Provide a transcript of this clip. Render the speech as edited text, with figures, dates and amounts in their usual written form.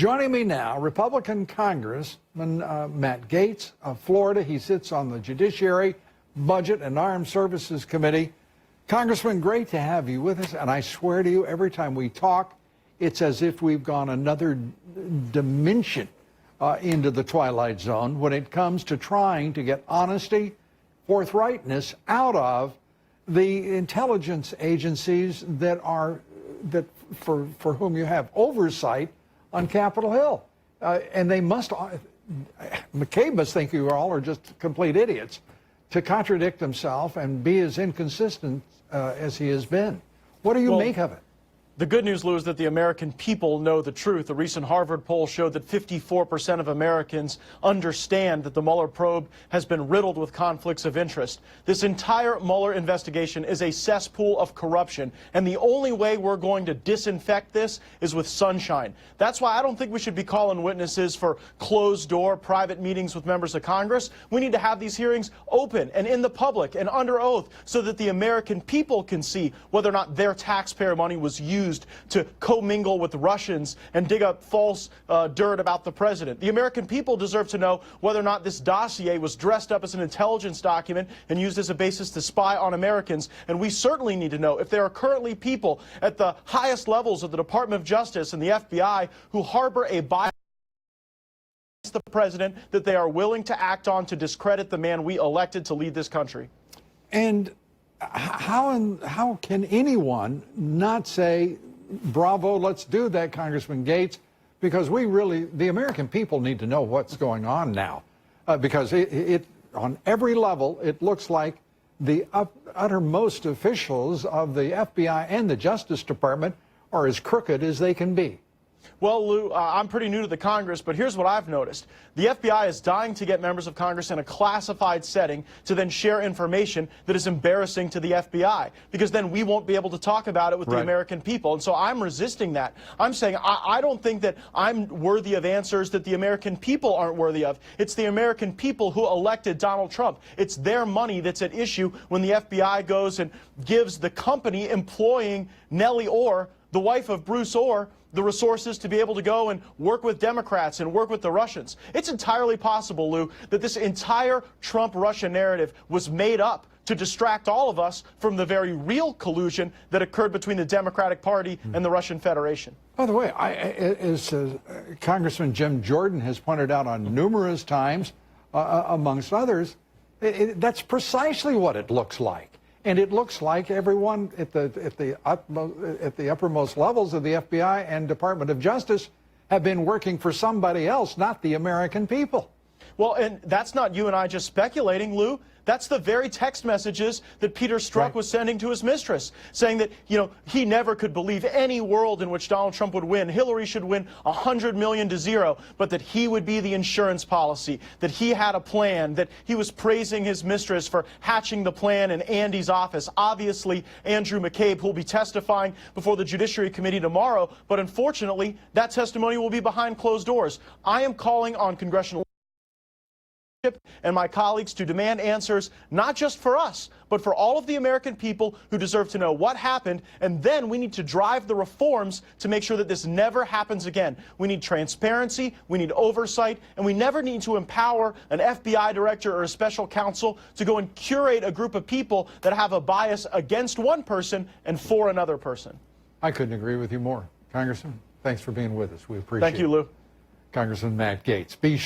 Joining me now, Republican Congressman Matt Gaetz of Florida. He sits on the Judiciary, Budget, and Armed Services Committee. Congressman, great to have you with us. And I swear to you, every time we talk, it's as if we've gone another dimension into the twilight zone when it comes to trying to get honesty, forthrightness out of the intelligence agencies that for whom you have oversight on Capitol Hill. And they must, McCabe must think you all are just complete idiots to contradict himself and be as inconsistent as he has been. What do you make of it? The good news, Lou, is that the American people know the truth. A recent Harvard poll showed that 54% of Americans understand that the Mueller probe has been riddled with conflicts of interest. This entire Mueller investigation is a cesspool of corruption, and the only way we're going to disinfect this is with sunshine. That's why I don't think we should be calling witnesses for closed-door private meetings with members of Congress. We need to have these hearings open and in the public and under oath so that the American people can see whether or not their taxpayer money was used to commingle with Russians and dig up false dirt about the president. The American people deserve to know whether or not this dossier was dressed up as an intelligence document and used as a basis to spy on Americans. And we certainly need to know if there are currently people at the highest levels of the Department of Justice and the FBI who harbor a bias against the president that they are willing to act on to discredit the man we elected to lead this country. And how can anyone not say, bravo, let's do that, Congressman Gaetz, because the American people need to know what's going on now, because on every level, it looks like the uttermost officials of the FBI and the Justice Department are as crooked as they can be. Well, Lou, I'm pretty new to the Congress, but here's what I've noticed. The FBI is dying to get members of Congress in a classified setting to then share information that is embarrassing to the FBI, because then we won't be able to talk about it with the American people. And so I'm resisting that. I'm saying I don't think that I'm worthy of answers that the American people aren't worthy of. It's the American people who elected Donald Trump. It's their money that's at issue when the FBI goes and gives the company employing Nellie Orr, the wife of Bruce Orr, the resources to be able to go and work with Democrats and work with the Russians. It's entirely possible, Lou, that this entire Trump-Russia narrative was made up to distract all of us from the very real collusion that occurred between the Democratic Party and the Russian Federation. By the way, as Congressman Jim Jordan has pointed out on numerous times, amongst others, that's precisely what it looks like. And it looks like everyone at the uppermost levels of the FBI and Department of Justice have been working for somebody else, not the American people. Well, and that's not you and I just speculating, Lou. That's the very text messages that Peter Strzok was sending to his mistress, saying that, he never could believe any world in which Donald Trump would win. Hillary should win 100 million to 0, but that he would be the insurance policy, that he had a plan, that he was praising his mistress for hatching the plan in Andy's office. Obviously, Andrew McCabe, who will be testifying before the Judiciary Committee tomorrow, but unfortunately, that testimony will be behind closed doors. I am calling on congressional and my colleagues to demand answers, not just for us, but for all of the American people who deserve to know what happened. And then we need to drive the reforms to make sure that this never happens again. We need transparency, we need oversight, and we never need to empower an FBI director or a special counsel to go and curate a group of people that have a bias against one person and for another person. I couldn't agree with you more. Congressman, thanks for being with us. We appreciate it. Thank you, Lou. Congressman Matt Gaetz. Be sure